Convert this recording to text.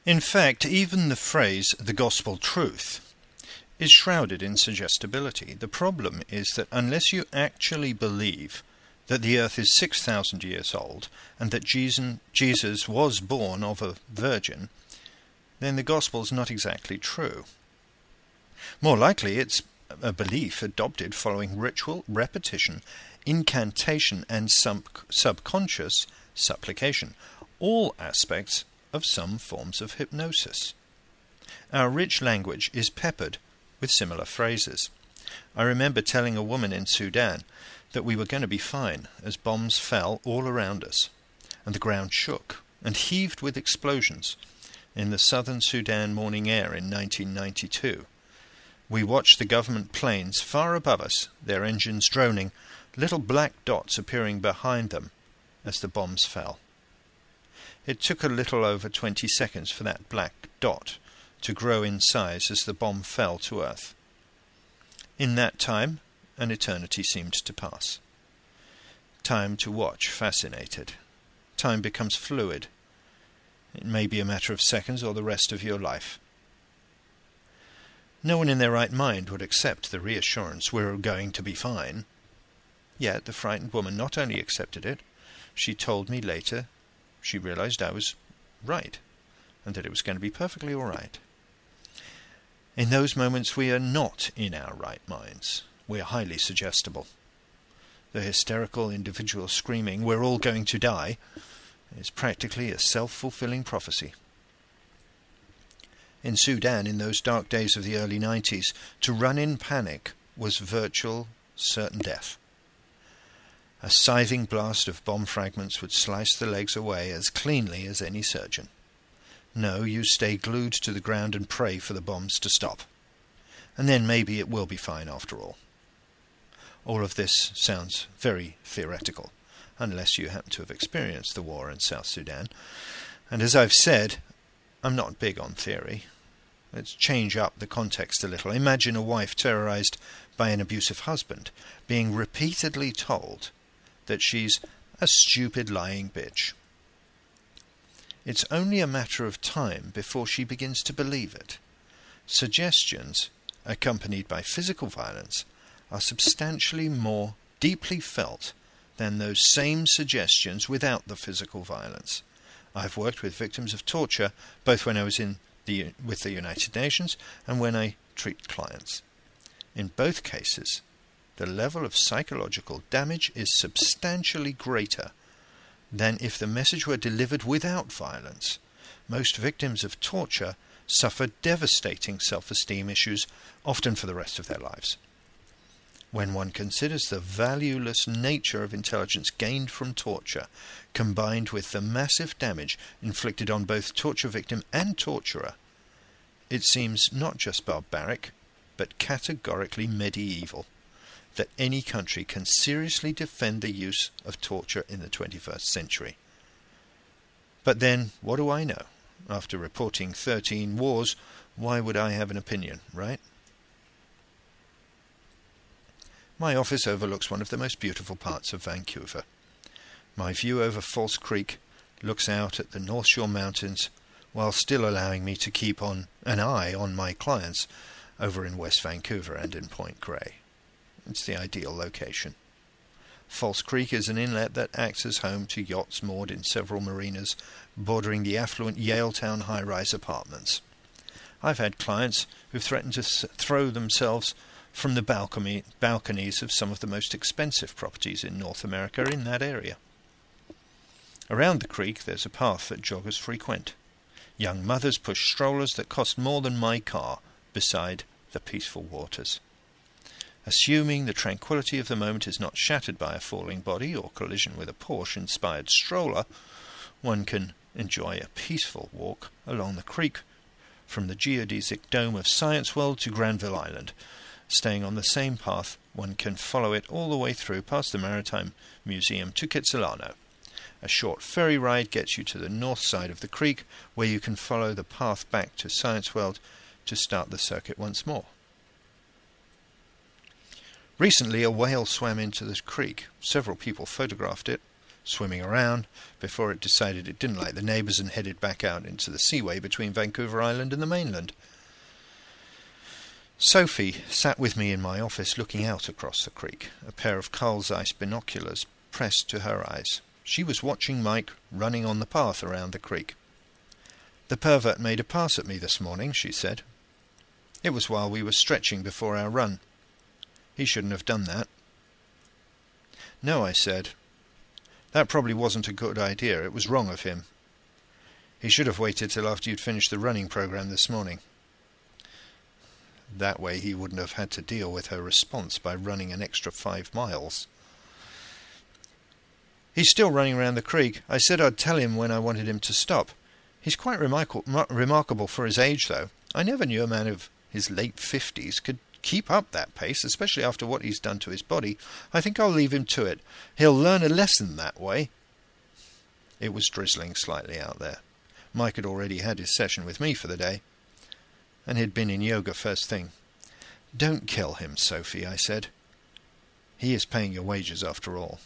In fact, even the phrase "the gospel truth" is shrouded in suggestibility. The problem is that unless you actually believe that the earth is 6,000 years old and that Jesus was born of a virgin, then the gospel's not exactly true. More likely it's a belief adopted following ritual, repetition, incantation, and subconscious supplication, all aspects of some forms of hypnosis. Our rich language is peppered with similar phrases. I remember telling a woman in Sudan that we were going to be fine as bombs fell all around us, and the ground shook and heaved with explosions in the southern Sudan morning air in 1992. We watched the government planes far above us, their engines droning, little black dots appearing behind them as the bombs fell. It took a little over 20 seconds for that black dot to grow in size as the bomb fell to earth. In that time, an eternity seemed to pass. Time to watch, fascinated. Time becomes fluid. It may be a matter of seconds or the rest of your life. No one in their right mind would accept the reassurance, "We're going to be fine." Yet the frightened woman not only accepted it, she told me later she realized I was right, and that it was going to be perfectly all right. In those moments we are not in our right minds. We are highly suggestible. The hysterical individual screaming, "We're all going to die," is practically a self-fulfilling prophecy. In Sudan, in those dark days of the early 90s, to run in panic was virtual certain death. A scything blast of bomb fragments would slice the legs away as cleanly as any surgeon. No, you stay glued to the ground and pray for the bombs to stop. And then maybe it will be fine after all. All of this sounds very theoretical, unless you happen to have experienced the war in South Sudan. And as I've said, I'm not big on theory. Let's change up the context a little. Imagine a wife terrorized by an abusive husband, being repeatedly told that she's a stupid lying bitch. It's only a matter of time before she begins to believe it. Suggestions, accompanied by physical violence, are substantially more deeply felt than those same suggestions without the physical violence. I've worked with victims of torture, both when I was with the United Nations and when I treat clients. In both cases, the level of psychological damage is substantially greater than if the message were delivered without violence. Most victims of torture suffer devastating self-esteem issues, often for the rest of their lives. When one considers the valueless nature of intelligence gained from torture, combined with the massive damage inflicted on both torture victim and torturer, it seems not just barbaric, but categorically medieval, that any country can seriously defend the use of torture in the 21st century. But then, what do I know? After reporting 13 wars, why would I have an opinion, right? My office overlooks one of the most beautiful parts of Vancouver. My view over False Creek looks out at the North Shore Mountains, while still allowing me to keep an eye on my clients over in West Vancouver and in Point Grey. It's the ideal location. False Creek is an inlet that acts as home to yachts moored in several marinas bordering the affluent Yaletown high-rise apartments. I've had clients who've threatened to throw themselves from the balconies of some of the most expensive properties in North America in that area. Around the creek there's a path that joggers frequent. Young mothers push strollers that cost more than my car beside the peaceful waters. Assuming the tranquility of the moment is not shattered by a falling body or collision with a Porsche-inspired stroller, one can enjoy a peaceful walk along the creek from the geodesic dome of Science World to Granville Island. Staying on the same path, one can follow it all the way through past the Maritime Museum to Kitsilano. A short ferry ride gets you to the north side of the creek, where you can follow the path back to Science World to start the circuit once more. Recently, a whale swam into the creek. Several people photographed it. swimming around, before it decided it didn't like the neighbours and headed back out into the seaway between Vancouver Island and the mainland. Sophie sat with me in my office looking out across the creek, a pair of Carl's Zeiss binoculars pressed to her eyes. She was watching Mike running on the path around the creek. "The pervert made a pass at me this morning," she said. "It was while we were stretching before our run. He shouldn't have done that." "No," I said. "That probably wasn't a good idea. It was wrong of him. He should have waited till after you'd finished the running program this morning. That way he wouldn't have had to deal with her response by running an extra 5 miles. He's still running around the creek. I said I'd tell him when I wanted him to stop. He's quite remarkable for his age, though. I never knew a man of his late 50s could keep up that pace, especially after what he's done to his body. I think I'll leave him to it. He'll learn a lesson that way." It was drizzling slightly out there. Mike had already had his session with me for the day, and he'd been in yoga first thing. "Don't kill him, Sophie," I said. "He is paying your wages after all.